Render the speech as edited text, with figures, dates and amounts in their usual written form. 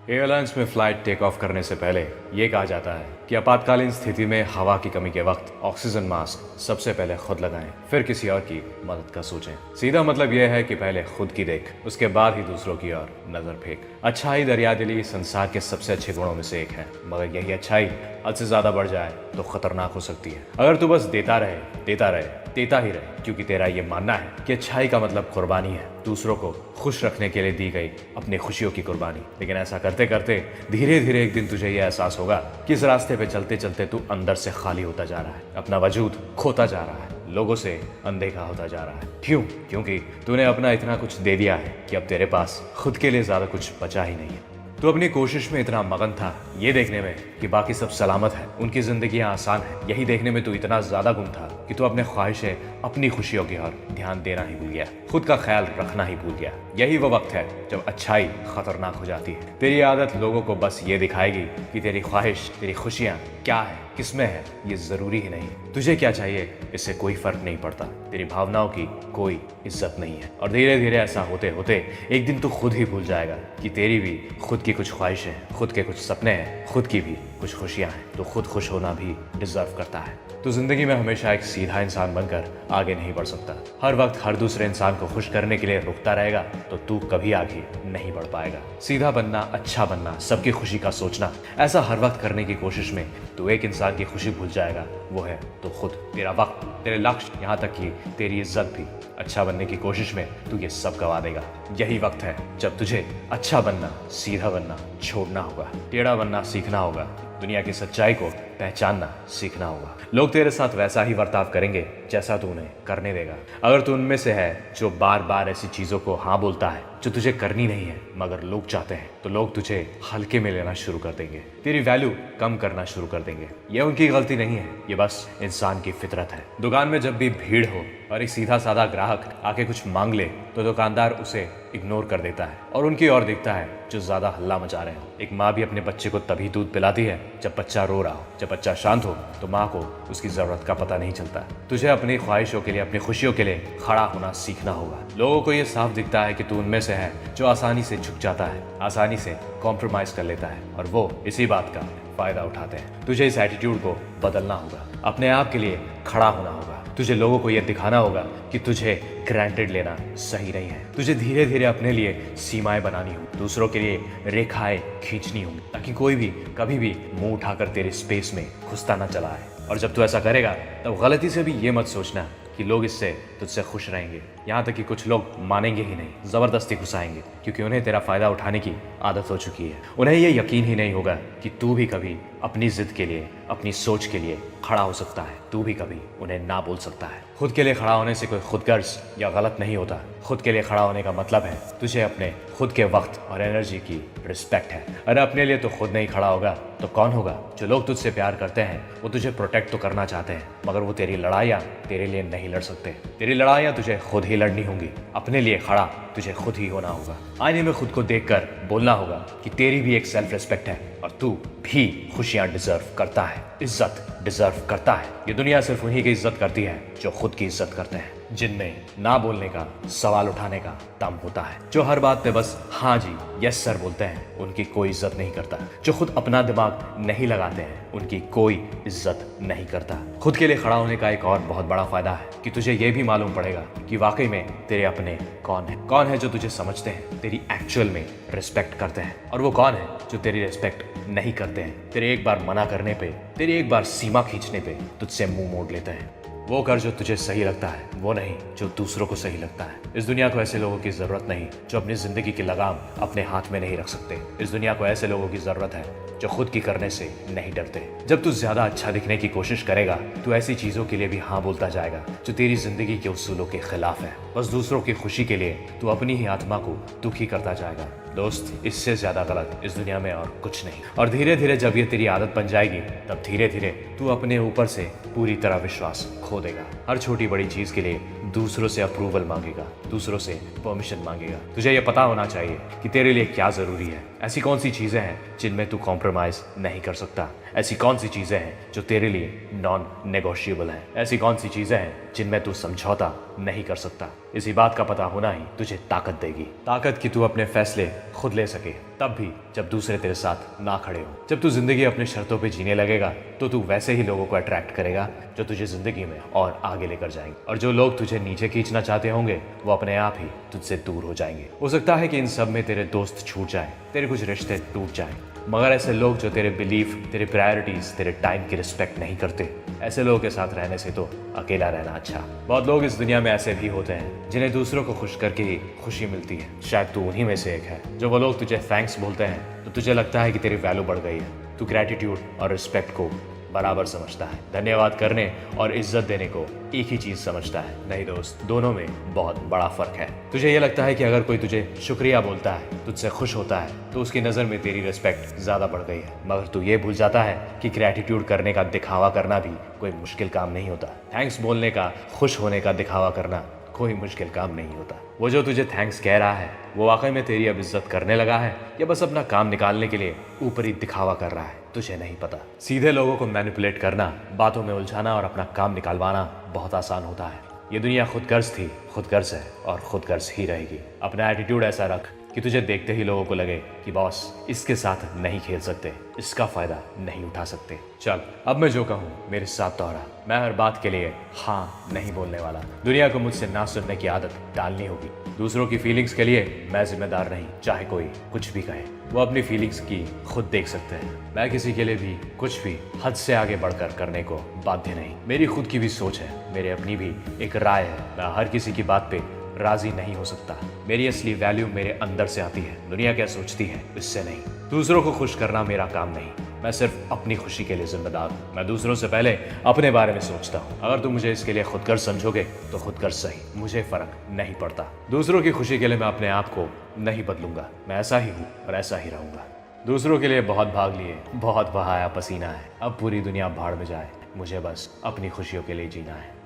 Airlines में flight take off करने से पहले ये कहा जाता है कि आपातकालीन स्थिति में हवा की कमी के वक्त ऑक्सीजन मास्क सबसे पहले खुद लगाएं, फिर किसी और की मदद का सोचें। सीधा मतलब यह है कि पहले खुद की देख, उसके बाद ही दूसरों की ओर नजर फेंक। अच्छाई दरियादिली संसार के सबसे अच्छे गुणों में से एक है, मगर यही अच्छाई हद से ज्यादा बढ़ जाए तो खतरनाक हो सकती है। अगर तू बस देता रहे, देता ही रहे, क्योंकि तेरा ये मानना है कि अच्छाई का मतलब कुर्बानी है, दूसरों को खुश रखने के लिए दी गई अपनी खुशियों की कुर्बानी। लेकिन ऐसा करते करते धीरे धीरे एक दिन तुझे यह एहसास होगा कि इस रास्ते पे चलते चलते तू अंदर से खाली होता जा रहा है, अपना वजूद खोता जा रहा है, लोगों से अनदेखा होता जा रहा है। क्यों? क्योंकि तूने अपना इतना कुछ दे दिया है कि अब तेरे पास खुद के लिए ज्यादा कुछ बचा ही नहीं है। तो अपनी कोशिश में इतना मगन था ये देखने में कि बाकी सब सलामत है, उनकी जिंदगियां आसान है, यही देखने में तू इतना ज्यादा गुम था कि तू अपने ख्वाहिशें, अपनी खुशियों की ओर ध्यान देना ही भूल गया, खुद का ख्याल रखना ही भूल गया। यही वो वक्त है जब अच्छाई खतरनाक हो जाती है। तेरी आदत लोगों को बस ये दिखाएगी कि तेरी ख्वाहिश, तेरी खुशियां क्या है, किसमें है, ये जरूरी ही नहीं। तुझे क्या चाहिए इससे कोई फर्क नहीं पड़ता, तेरी भावनाओं की कोई इज्जत नहीं है। और धीरे धीरे ऐसा होते होते एक दिन तू खुद ही भूल जाएगा कि तेरी भी खुद की कुछ ख्वाहिशें, खुद के कुछ सपने हैं, खुद की भी कुछ खुशियां हैं। तो खुद खुश होना भी डिजर्व करता है। तो जिंदगी में हमेशा एक सीधा इंसान बनकर आगे नहीं बढ़ सकता। हर वक्त हर दूसरे इंसान को खुश करने के लिए रुकता रहेगा तो तू कभी आगे नहीं बढ़ पाएगा। सीधा बनना, अच्छा बनना, सबकी खुशी का सोचना, ऐसा हर वक्त करने की कोशिश में तू एक इंसान की खुशी भूल जाएगा, वो है तो खुद। तेरा वक्त, तेरे लक्ष्य, यहाँ तक कि तेरी इज्जत भी। अच्छा बनने की कोशिश में तू ये सब गवा देगा। यही वक्त है जब तुझे अच्छा बनना, सीधा बनना छोड़ना होगा, टेढ़ा बनना सीखना होगा, दुनिया की सच्चाई को पहचानना सीखना होगा। लोग तेरे साथ वैसा ही बर्ताव करेंगे जैसा तू उन्हें करने देगा। अगर तू उनमें से है जो बार बार ऐसी चीजों को हाँ बोलता है जो तुझे करनी नहीं है मगर लोग चाहते हैं, तो लोग तुझे हल्के में लेना शुरू कर देंगे, तेरी वैल्यू कम करना शुरू कर देंगे। यह उनकी गलती नहीं है, ये बस इंसान की फितरत है। दुकान में जब भी भीड़ हो और एक सीधा साधा ग्राहक आके कुछ मांग ले तो दुकानदार उसे इग्नोर कर देता है और उनकी ओर देखता है जो ज्यादा हल्ला मचा रहे हो। एक माँ भी अपने बच्चे को तभी दूध पिलाती है जब बच्चा रो रहा हो। जब बच्चा शांत हो तो माँ को उसकी जरूरत का पता नहीं चलता। तुझे अपनी ख्वाहिशों के लिए, अपनी खुशियों के लिए खड़ा होना सीखना होगा। लोगों को ये साफ दिखता है कि तू उनमें से है जो आसानी से झुक जाता है, आसानी से कॉम्प्रोमाइज कर लेता है, और वो इसी बात का फायदा उठाते हैं। तुझे इस एटीट्यूड को बदलना होगा, अपने आप के लिए खड़ा होना होगा। तुझे लोगों को यह दिखाना होगा कि तुझे ग्रांटेड लेना सही नहीं है। तुझे धीरे धीरे अपने लिए सीमाएं बनानी होगी, दूसरों के लिए रेखाएं खींचनी होंगी, ताकि कोई भी कभी भी मुंह उठाकर तेरे स्पेस में घुसता न चला आए। और जब तू ऐसा करेगा तब गलती से भी ये मत सोचना कि लोग इससे तुझसे खुश रहेंगे। यहाँ तक कि कुछ लोग मानेंगे ही नहीं, जबरदस्ती घुसाएंगे, क्योंकि उन्हें तेरा फायदा उठाने की आदत हो चुकी है। उन्हें यह यकीन ही नहीं होगा कि तू भी कभी अपनी जिद के लिए, अपनी सोच के लिए खड़ा हो सकता है। तू भी कभी उन्हें ना बोल सकता है। खुद के लिए खड़ा होने से कोई खुदगर्ज या गलत नहीं होता। खुद के लिए खड़ा होने का मतलब है तुझे अपने खुद के वक्त और एनर्जी की रिस्पेक्ट है। अरे अपने लिए तो खुद नहीं खड़ा होगा तो कौन होगा? जो लोग तुझसे प्यार करते हैं वो तुझे प्रोटेक्ट तो करना चाहते हैं, मगर वो तेरी लड़ाइयाँ तेरे लिए नहीं लड़ सकते। तेरी लड़ाइयाँ तुझे खुद ही लड़नी होंगी। अपने लिए खड़ा तुझे खुद ही होना होगा। आईने में खुद को देखकर बोलना होगा कि तेरी भी एक सेल्फ रिस्पेक्ट है और तू भी खुशियां डिजर्व करता है, इज्जत डिजर्व करता है। ये दुनिया सिर्फ उन्हीं की इज्जत करती है जो खुद की इज्जत करते हैं, जिनमें ना बोलने का, सवाल उठाने का दम होता है। जो हर बात पे बस हाँ जी, यस सर बोलते हैं, उनकी कोई इज्जत नहीं करता। जो खुद अपना दिमाग नहीं लगाते हैं, उनकी कोई इज्जत नहीं करता। खुद के लिए खड़ा होने का एक और बहुत बड़ा फायदा है कि तुझे ये भी मालूम पड़ेगा कि वाकई में तेरे अपने कौन है जो तुझे समझते हैं, तेरी एक्चुअल में रिस्पेक्ट करते हैं, और वो कौन है जो तेरी रिस्पेक्ट नहीं करते हैं। तेरे एक बार मना करने पे, तेरी एक बार सीमा खींचने पे तुझसे मुंह मोड़ लेते हैं। वो कर जो तुझे सही लगता है, वो नहीं जो दूसरों को सही लगता है। इस दुनिया को ऐसे लोगों की जरूरत नहीं जो अपनी जिंदगी की लगाम अपने हाथ में नहीं रख सकते। इस दुनिया को ऐसे लोगों की जरूरत है जो खुद की करने से नहीं डरते। जब तू ज्यादा अच्छा दिखने की कोशिश करेगा तो ऐसी चीजों के लिए भी हाँ बोलता जाएगा जो तेरी जिंदगी के उसूलों के खिलाफ है। बस दूसरों की खुशी के लिए तू अपनी ही आत्मा को दुखी करता जाएगा। दोस्त, इससे ज्यादा गलत इस दुनिया में और कुछ नहीं। और धीरे धीरे जब ये तेरी आदत बन जाएगी तब धीरे धीरे तू अपने ऊपर से पूरी तरह विश्वास खो देगा। हर छोटी बड़ी चीज के लिए दूसरों से अप्रूवल मांगेगा, दूसरों से परमिशन मांगेगा। तुझे ये पता होना चाहिए कि तेरे लिए क्या जरूरी है। ऐसी कौन सी चीजें हैं जिनमें तू कॉम्प्रोमाइज नहीं कर सकता। ऐसी कौन सी चीजें हैं जो तेरे लिए नॉन नेगोशिएबल हैं। ऐसी कौन सी चीजें हैं जिनमें तू समझौता नहीं कर सकता। इसी बात का पता होना ही तुझे ताकत देगी, ताकत कि तू अपने फैसले खुद ले सके, तब भी जब दूसरे तेरे साथ ना खड़े हो। जब तू जिंदगी अपनी शर्तों पे जीने लगेगा तो तू वैसे ही लोगों को अट्रैक्ट करेगा जो तुझे जिंदगी में और आगे लेकर जाएंगे, और जो लोग तुझे नीचे खींचना चाहते होंगे वो अपने आप ही तुझसे दूर हो जाएंगे। हो सकता है कि इन सब में तेरे दोस्त छूट जाए, तेरे कुछ रिश्ते टूट जाएं, मगर ऐसे लोग जो तेरे बिलीफ, तेरे प्रायोरिटीज, तेरे टाइम की रिस्पेक्ट नहीं करते, ऐसे लोगों के साथ रहने से तो अकेला रहना अच्छा। बहुत लोग इस दुनिया में ऐसे भी होते हैं जिन्हें दूसरों को खुश करके ही खुशी मिलती है। शायद तू उन्हीं में से एक है। जो वो लोग तुझे थैंक्स बोलते हैं तो तुझे लगता है कि तेरी वैल्यू बढ़ गई है। तू ग्रैटिट्यूड और रिस्पेक्ट को बराबर समझता है, धन्यवाद करने और इज्जत देने को एक ही चीज समझता है। नहीं दोस्त, दोनों में बहुत बड़ा फर्क है। तुझे ये लगता है कि अगर कोई तुझे शुक्रिया बोलता है, तुझसे खुश होता है, तो उसकी नज़र में तेरी रिस्पेक्ट ज़्यादा बढ़ गई है। मगर तू ये भूल जाता है कि ग्रैटिट्यूड करने का दिखावा करना भी कोई मुश्किल काम नहीं होता। थैंक्स बोलने का, खुश होने का दिखावा करना कोई मुश्किल काम नहीं होता। वो जो तुझे थैंक्स कह रहा है वो वाकई में तेरी अब इज्जत करने लगा है या बस अपना काम निकालने के लिए ऊपरी दिखावा कर रहा है, तुझे नहीं पता। सीधे लोगों को मैनिपुलेट करना, बातों में उलझाना और अपना काम निकालवाना बहुत आसान होता है। ये दुनिया खुद गर्ज थी, खुद गर्ज है और खुद गर्ज ही रहेगी। अपना एटीट्यूड ऐसा रख कि तुझे देखते ही लोगों को लगे कि बॉस इसके साथ नहीं खेल सकते, इसका फायदा नहीं उठा सकते। चल अब मैं जो कहूँ मेरे साथ दोहरा। मैं हर बात के लिए हाँ नहीं बोलने वाला। दुनिया को मुझसे ना सुनने की आदत डालनी होगी। दूसरों की फीलिंग्स के लिए मैं जिम्मेदार नहीं, चाहे कोई कुछ भी कहे। वो अपनी फीलिंग्स की खुद देख सकते हैं। मैं किसी के लिए भी कुछ भी हद से आगे बढ़कर करने को बाध्य नहीं। मेरी खुद की भी सोच है, मेरे अपनी भी एक राय है। मैं हर किसी की बात पे राजी नहीं हो सकता। मेरी असली वैल्यू मेरे अंदर से आती है, दुनिया क्या सोचती है इससे नहीं। दूसरों को खुश करना मेरा काम नहीं, मैं सिर्फ अपनी खुशी के लिए जिम्मेदार हूँ। मैं दूसरों से पहले अपने बारे में सोचता हूँ। अगर तुम मुझे इसके लिए खुदगर्ज समझोगे तो खुदगर्ज सही, मुझे फर्क नहीं पड़ता। दूसरों की खुशी के लिए मैं अपने आप को नहीं बदलूंगा। मैं ऐसा ही हूँ और ऐसा ही रहूंगा। दूसरों के लिए बहुत भाग लिए, बहुत बहाया पसीना है। अब पूरी दुनिया भाड़ में जाए, मुझे बस अपनी खुशियों के लिए जीना है।